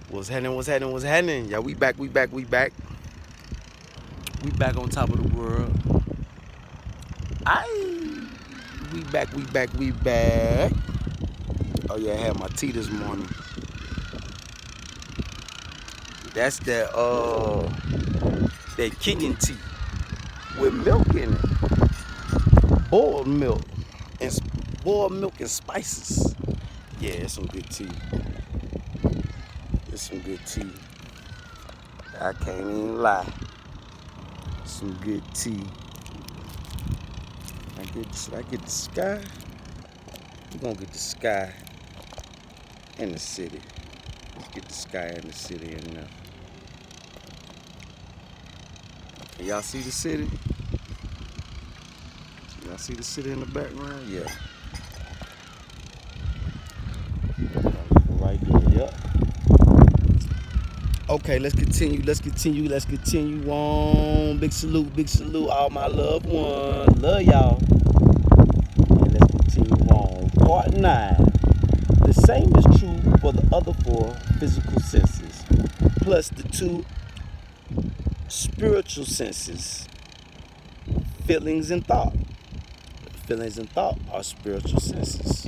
What's happening? What's happening? What's happening? Yeah, we back. We back. We back. We back on top of the world. Aye. We back. We back. We back. Oh yeah, I had my tea this morning. That's that Kenyan tea with milk in it. And boiled milk and spices. Yeah, it's some good tea. It's some good tea. I can't even lie. Some good tea. I get the sky. We're gonna get the sky in the city. Let's get the sky in the city in there. Y'all see the city? Y'all see the city in the background? Yeah. Right there, yep. Okay, let's continue on. Big salute, all my loved ones. Love y'all. And let's continue on. Part 9. The same is true for the other 4 physical senses, plus the 2 spiritual senses, feelings and thought. Feelings and thought are spiritual senses.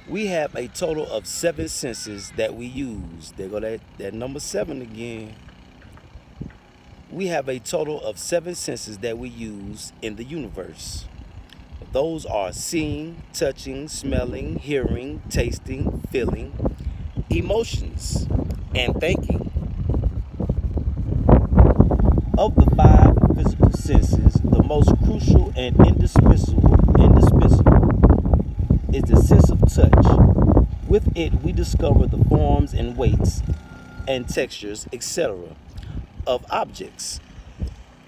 We have a total of 7 senses that we use. There go that number 7 again. We have a total of 7 senses that we use in the universe. Those are seeing, touching, smelling, hearing, tasting, feeling, emotions, and thinking. Of the 5 physical senses, the most crucial and indispensable is the sense of touch. With it, we discover the forms and weights and textures, etc. of objects.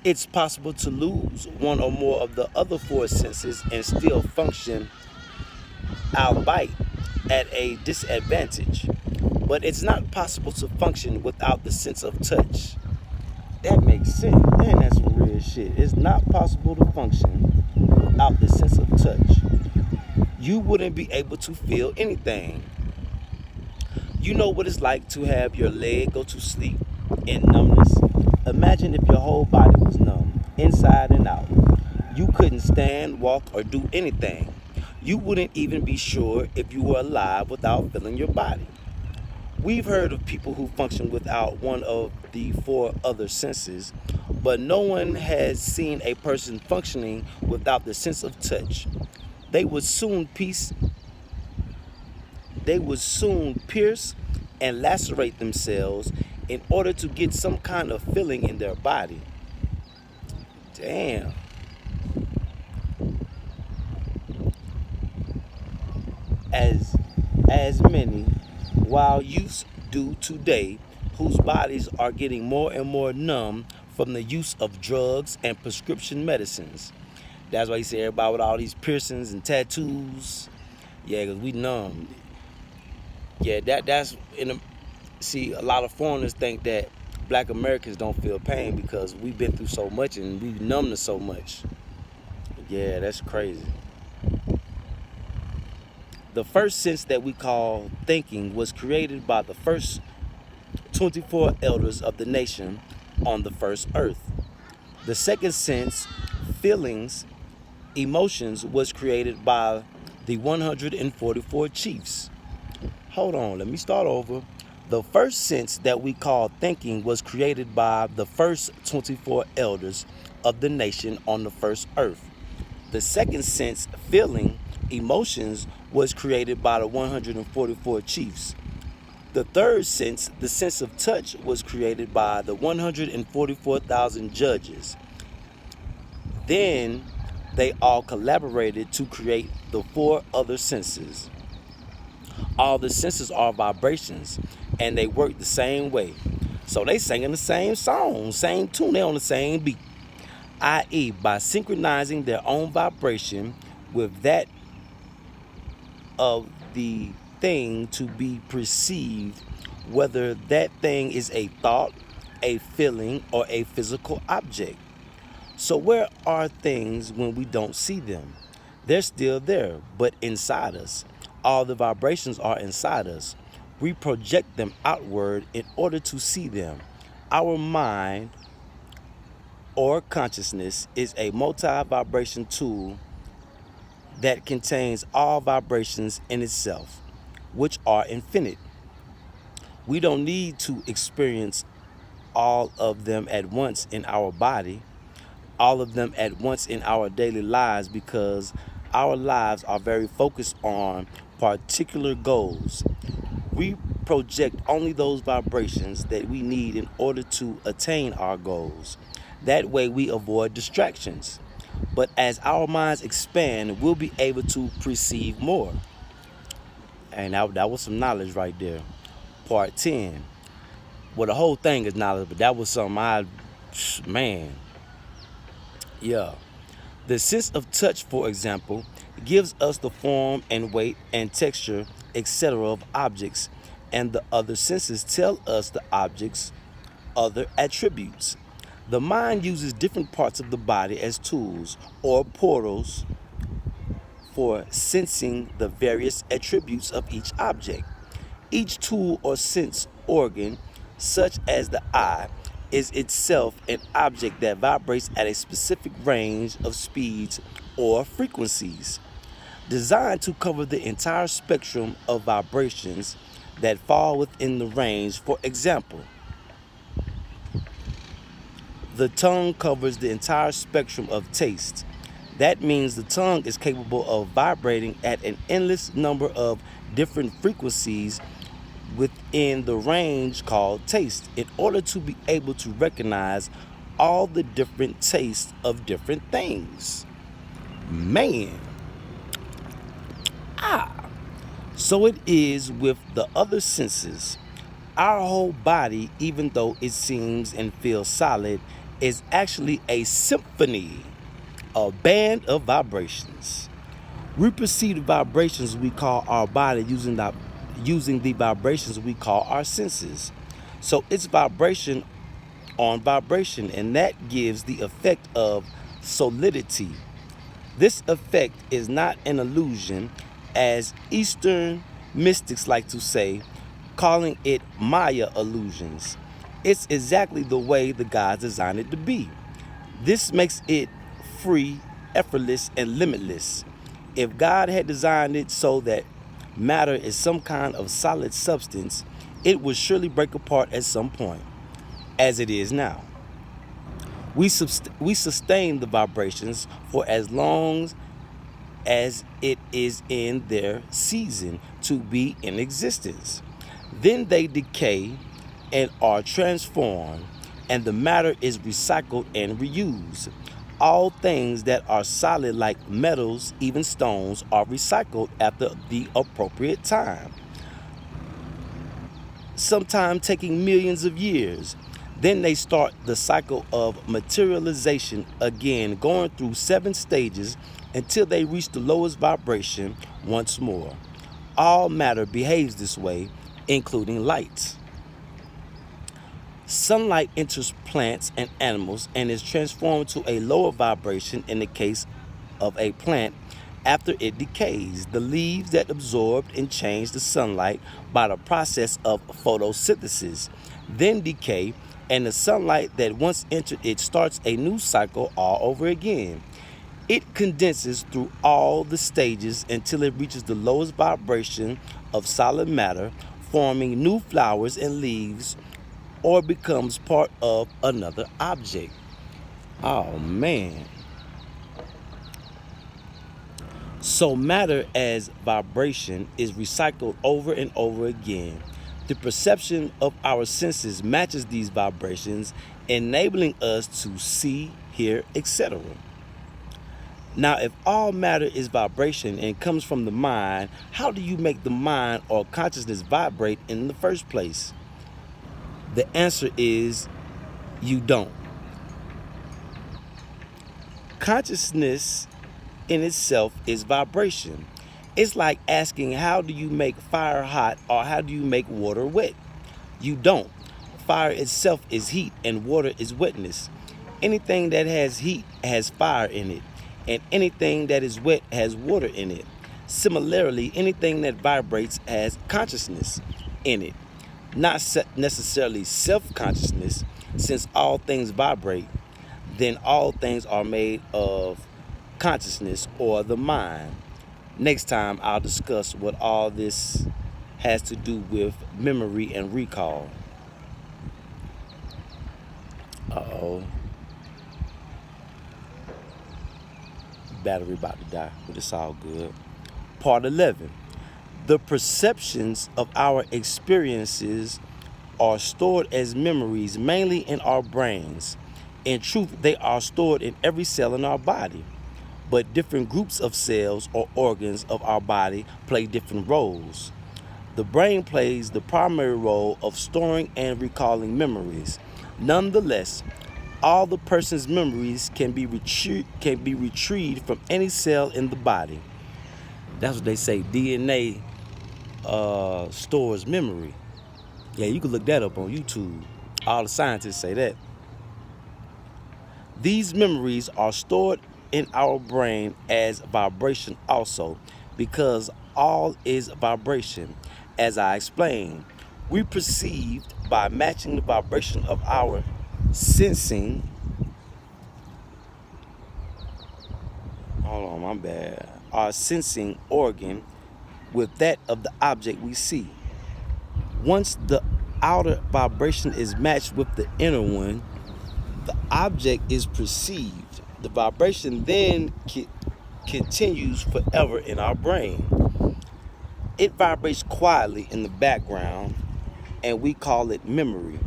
It's possible to lose one or more of the other 4 senses and still function, albeit at a disadvantage. But it's not possible to function without the sense of touch. That makes sense. Man, that's some real shit. It's not possible to function without the sense of touch. You wouldn't be able to feel anything. You know what it's like to have your leg go to sleep in numbness? Imagine if your whole body was numb, inside and out. You couldn't stand, walk, or do anything. You wouldn't even be sure if you were alive without feeling your body. We've heard of people who function without one of the 4 other senses, but no one has seen a person functioning without the sense of touch. They would soon pierce and lacerate themselves in order to get some kind of feeling in their body. Damn. As many while youths do today, whose bodies are getting more and more numb from the use of drugs and prescription medicines. That's why you see everybody with all these piercings and tattoos. Yeah, because we numb. Yeah, that's see, a lot of foreigners think that black Americans don't feel pain because we've been through so much and we've numbed to so much. Yeah, that's crazy. The first sense that we call thinking was created by the first 24 elders of the nation on the first earth. The second sense, feelings, emotions, was created by the 144 chiefs. Hold on, let me start over. The first sense that we call thinking was created by the first 24 elders of the nation on the first earth. The second sense, feeling, emotions, was created by the 144 chiefs. The third sense, the sense of touch, was created by the 144,000 judges. Then they all collaborated to create the 4 other senses. All the senses are vibrations, and they work the same way. So they singing the same song, same tune, they on the same beat. I.e., by synchronizing their own vibration with that of the thing to be perceived, whether that thing is a thought, a feeling, or a physical object. So where are things when we don't see them? They're still there, but inside us. All the vibrations are inside us. We project them outward in order to see them. Our mind or consciousness is a multi-vibration tool that contains all vibrations in itself, which are infinite. We don't need to experience all of them at once in our body, all of them at once in our daily lives, because our lives are very focused on particular goals. We project only those vibrations that we need in order to attain our goals. That way we avoid distractions. But as our minds expand, we'll be able to perceive more. And that was some knowledge right there. Part 10. Well, the whole thing is knowledge, but that was something man, yeah. The sense of touch, for example, gives us the form and weight and texture, etc. of objects, and the other senses tell us the object's other attributes. The mind uses different parts of the body as tools or portals for sensing the various attributes of each object. Each tool or sense organ, such as the eye, is itself an object that vibrates at a specific range of speeds or frequencies, designed to cover the entire spectrum of vibrations that fall within the range. For example, the tongue covers the entire spectrum of taste. That means the tongue is capable of vibrating at an endless number of different frequencies within the range called taste, in order to be able to recognize all the different tastes of different things. Man. So it is with the other senses. Our whole body, even though it seems and feels solid, is actually a symphony, a band of vibrations. We perceive the vibrations we call our body using the vibrations we call our senses. So it's vibration on vibration, and that gives the effect of solidity. This effect is not an illusion, as Eastern mystics like to say, calling it Maya illusions. It's exactly the way the gods designed it to be. This makes it free, effortless, and limitless. If God had designed it so that matter is some kind of solid substance, it would surely break apart at some point, as it is now. We sustain the vibrations for as long as it is in their season to be in existence. Then they decay and are transformed, and the matter is recycled and reused. All things that are solid, like metals, even stones, are recycled after the appropriate time, sometimes taking millions of years. Then they start the cycle of materialization again, going through 7 stages until they reach the lowest vibration once more. All matter behaves this way, including light. Sunlight enters plants and animals and is transformed to a lower vibration in the case of a plant after it decays. The leaves that absorbed and changed the sunlight by the process of photosynthesis then decay, and the sunlight that once entered it starts a new cycle all over again. It condenses through all the stages until it reaches the lowest vibration of solid matter, forming new flowers and leaves, or becomes part of another object. Oh man. So matter as vibration is recycled over and over again. The perception of our senses matches these vibrations, enabling us to see, hear, etc. Now, if all matter is vibration and comes from the mind, how do you make the mind or consciousness vibrate in the first place? The answer is you don't. Consciousness in itself is vibration. It's like asking, how do you make fire hot, or how do you make water wet? You don't. Fire itself is heat and water is wetness. Anything that has heat has fire in it. and anything that is wet has water in it. Similarly, anything that vibrates has consciousness in it, not necessarily self-consciousness. Since all things vibrate, then all things are made of consciousness or the mind. Next time, I'll discuss what all this has to do with memory and recall. Uh-oh. Battery about to die, but it's all good. Part 11. The perceptions of our experiences are stored as memories mainly in our brains. In truth, they are stored in every cell in our body. But different groups of cells or organs of our body play different roles. The brain plays the primary role of storing and recalling memories. Nonetheless, all the person's memories can be retrieved from any cell in the body. That's what they say. DNA stores memory. Yeah, you can look that up on YouTube. All the scientists say that. These memories are stored in our brain as vibration also, because all is vibration. As I explained, we perceived by matching the vibration of our sensing. Hold on, my bad. Our sensing organ with that of the object we see. Once the outer vibration is matched with the inner one, the object is perceived. The vibration then continues forever in our brain. It vibrates quietly in the background, and we call it memory.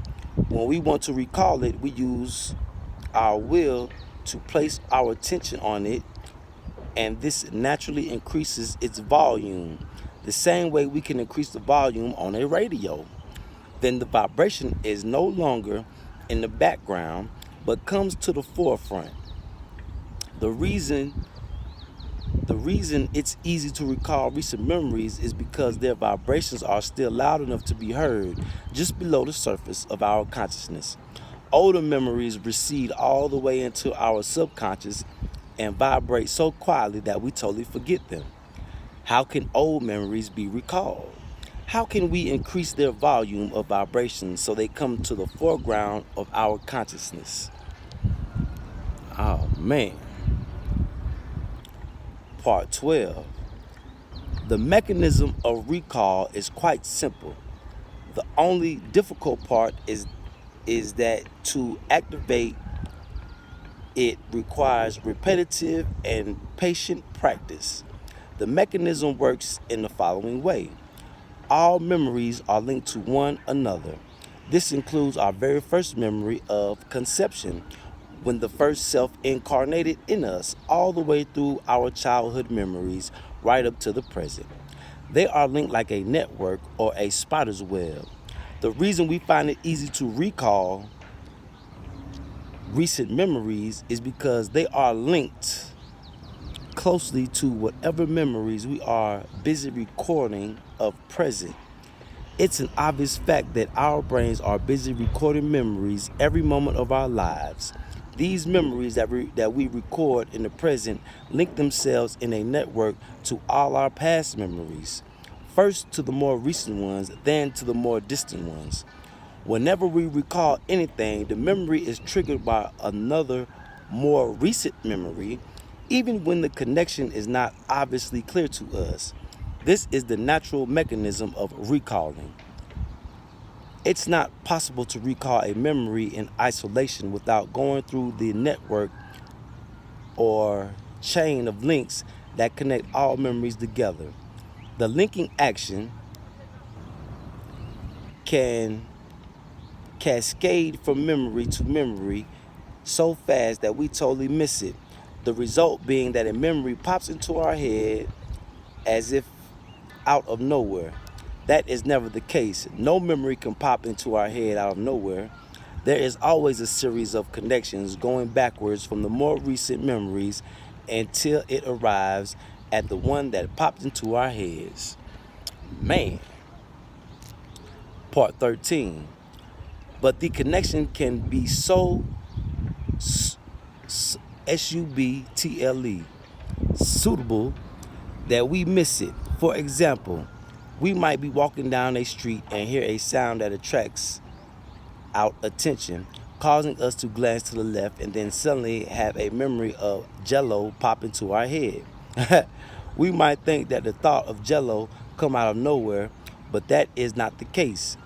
When we want to recall it, we use our will to place our attention on it, and this naturally increases its volume. The same way we can increase the volume on a radio. Then the vibration is no longer in the background, but comes to the forefront. The reason it's easy to recall recent memories is because their vibrations are still loud enough to be heard just below the surface of our consciousness. Older memories recede all the way into our subconscious and vibrate so quietly that we totally forget them. How can old memories be recalled? How can we increase their volume of vibrations so they come to the foreground of our consciousness? Oh man. Part 12. The mechanism of recall is quite simple. The only difficult part is that to activate it requires repetitive and patient practice. The mechanism works in the following way. All memories are linked to one another. This includes our very first memory of conception, when the first self incarnated in us, all the way through our childhood memories right up to the present. They are linked like a network or a spider's web. The reason we find it easy to recall recent memories is because they are linked closely to whatever memories we are busy recording of present. It's an obvious fact that our brains are busy recording memories every moment of our lives. These memories that we record in the present link themselves in a network to all our past memories. First to the more recent ones, then to the more distant ones. Whenever we recall anything, the memory is triggered by another, more recent memory, even when the connection is not obviously clear to us. This is the natural mechanism of recalling. It's not possible to recall a memory in isolation without going through the network or chain of links that connect all memories together. The linking action can cascade from memory to memory so fast that we totally miss it. The result being that a memory pops into our head as if out of nowhere. That is never the case. No memory can pop into our head out of nowhere. There is always a series of connections going backwards from the more recent memories until it arrives at the one that popped into our heads. Man. Part 13. But the connection can be so SUBTLE, suitable that we miss it. For example, we might be walking down a street and hear a sound that attracts our attention, causing us to glance to the left and then suddenly have a memory of Jello pop into our head. We might think that the thought of Jello come out of nowhere, but that is not the case.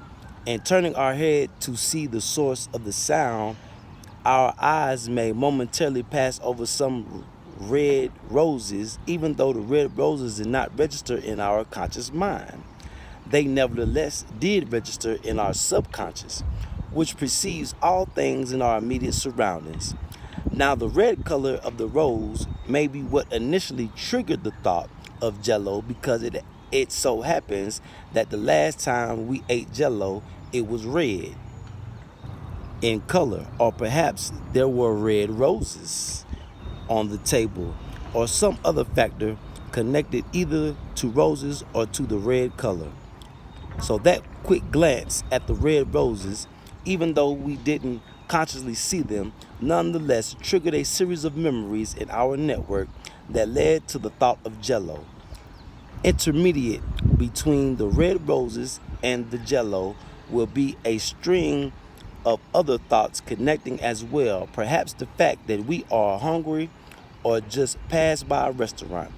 And turning our head to see the source of the sound, our eyes may momentarily pass over some red roses, even though the red roses did not register in our conscious mind. They nevertheless did register in our subconscious, which perceives all things in our immediate surroundings. Now, the red color of the rose may be what initially triggered the thought of Jello because it so happens that the last time we ate Jello, it was red in color, or perhaps there were red roses on the table, or some other factor connected either to roses or to the red color. So that quick glance at the red roses, even though we didn't consciously see them, nonetheless triggered a series of memories in our network that led to the thought of Jello. Intermediate between the red roses and the Jello will be a string of other thoughts connecting as well, perhaps the fact that we are hungry or just passed by a restaurant.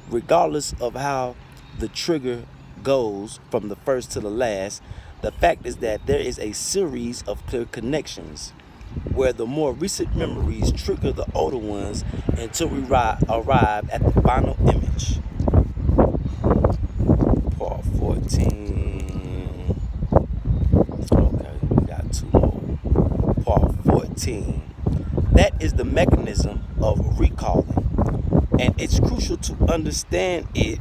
Regardless of how the trigger goes from the first to the last, the fact is that there is a series of clear connections where the more recent memories trigger the older ones until we arrive at the final image. Part 14. Okay, we got two more. Part 14. That is the mechanism of recalling. And it's crucial to understand it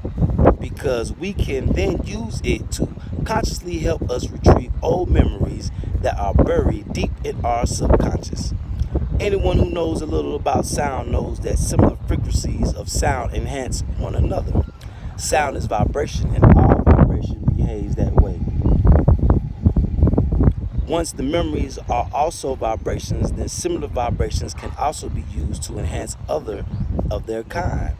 because we can then use it to consciously help us retrieve old memories that are buried deep in our subconscious. Anyone who knows a little about sound knows that similar frequencies of sound enhance one another. Sound is vibration, and all vibration behaves that way. Once the memories are also vibrations, then similar vibrations can also be used to enhance other of their kind.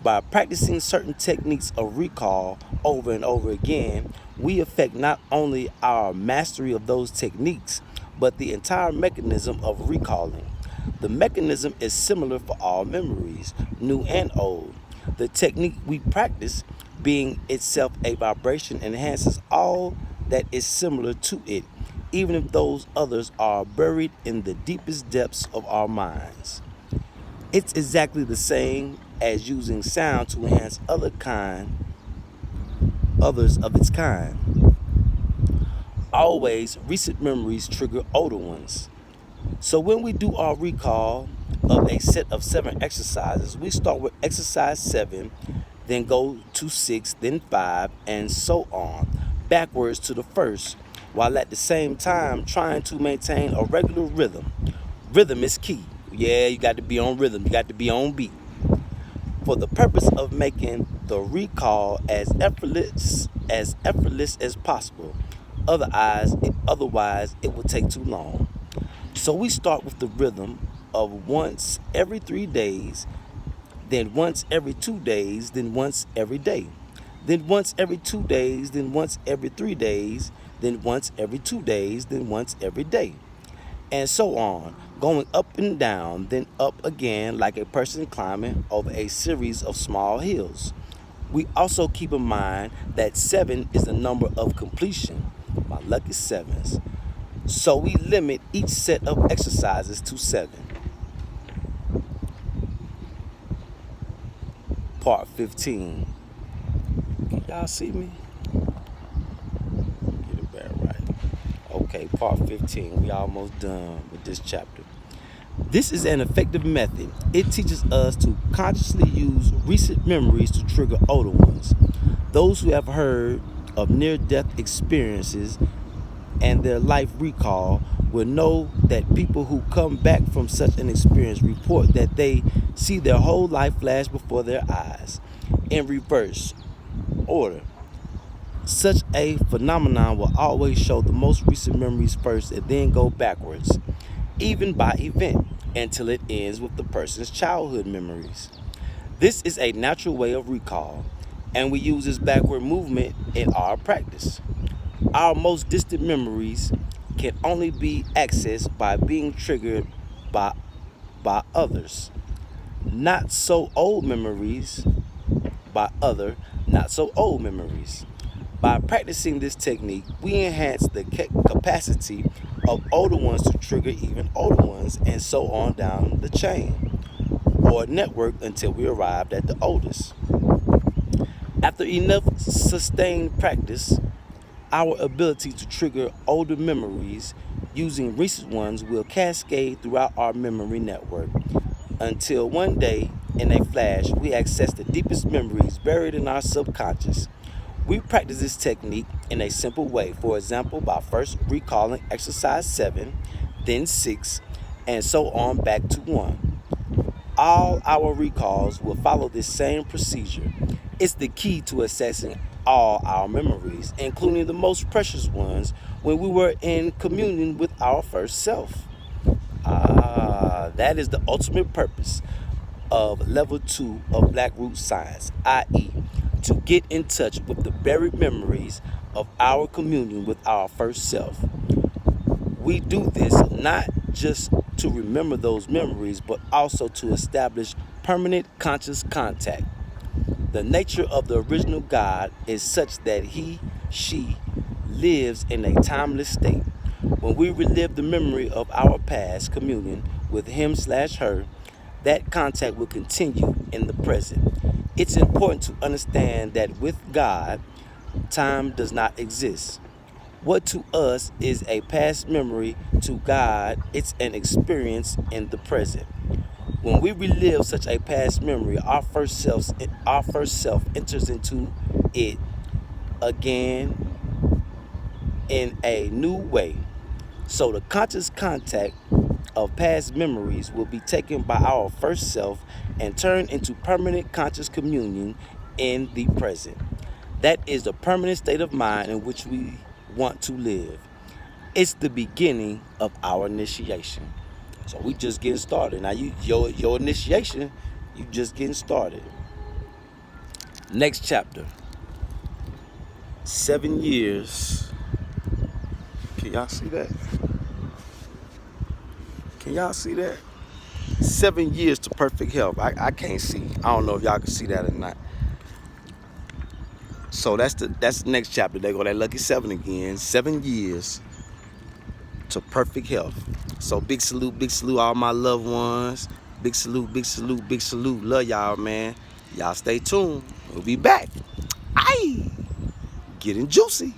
By practicing certain techniques of recall over and over again, we affect not only our mastery of those techniques, but the entire mechanism of recalling. The mechanism is similar for all memories, new and old. The technique we practice, being itself a vibration, enhances all that is similar to it, even if those others are buried in the deepest depths of our minds. It's exactly the same as using sound to enhance others of its kind. Always, recent memories trigger older ones. So when we do our recall of a set of 7 exercises, we start with exercise 7, then go to 6, then 5, and so on, backwards to the first, while at the same time trying to maintain a regular rhythm. Rhythm is key. Yeah, you got to be on rhythm. You got to be on beat. For the purpose of making the recall as effortless as possible. Otherwise, it will take too long. So we start with the rhythm of once every 3 days, then once every 2 days, then once every day. Then once every 2 days, then once every 3 days, then once every 2 days, then once every day. And so on, going up and down, then up again like a person climbing over a series of small hills. We also keep in mind that 7 is the number of completion, my lucky sevens. So we limit each set of exercises to 7. Part 15. Can y'all see me? Get it back right. Okay, part 15. We almost done with this chapter. This is an effective method. It teaches us to consciously use recent memories to trigger older ones. Those who have heard of near-death experiences and their life recall will know that people who come back from such an experience report that they see their whole life flash before their eyes in reverse order. Such a phenomenon will always show the most recent memories first and then go backwards, even by event. until it ends with the person's childhood memories. This is a natural way of recall, and we use this backward movement in our practice. Our most distant memories can only be accessed by being triggered by, by others. Not so old memories by other not so old memories. By practicing this technique, we enhance the capacity of older ones to trigger even older ones, and so on down the chain or network until we arrived at the oldest. After enough sustained practice, our ability to trigger older memories using recent ones will cascade throughout our memory network until one day, in a flash, we access the deepest memories buried in our subconscious. We practice this technique in a simple way, for example, by first recalling exercise 7, then 6, and so on back to 1. All our recalls will follow this same procedure. It's the key to accessing all our memories, including the most precious ones, when we were in communion with our first self. That is the ultimate purpose of level 2 of Black Root Science, i.e., to get in touch with the buried memories of our communion with our first self. We do this not just to remember those memories, but also to establish permanent conscious contact. The nature of the original God is such that she lives in a timeless state. When we relive the memory of our past communion with him/her, that contact will continue in the present. It's important to understand that with God, time does not exist. What to us is a past memory, to God, it's an experience in the present. When we relive such a past memory, our first self enters into it again in a new way. So the conscious contact of past memories will be taken by our first self and turned into permanent conscious communion in the present. That is the permanent state of mind in which we want to live. It's the beginning of our initiation. So we just getting started. Now your initiation, you just getting started. Next chapter. 7 years. Can y'all see that? Can y'all see that? 7 years to perfect health. I can't see. I don't know if y'all can see that or not. So that's the next chapter. They go that lucky 7 again. 7 years to perfect health. So big salute all my loved ones. Big salute, big salute, big salute. Love y'all, man. Y'all stay tuned. We'll be back. Aye, getting juicy.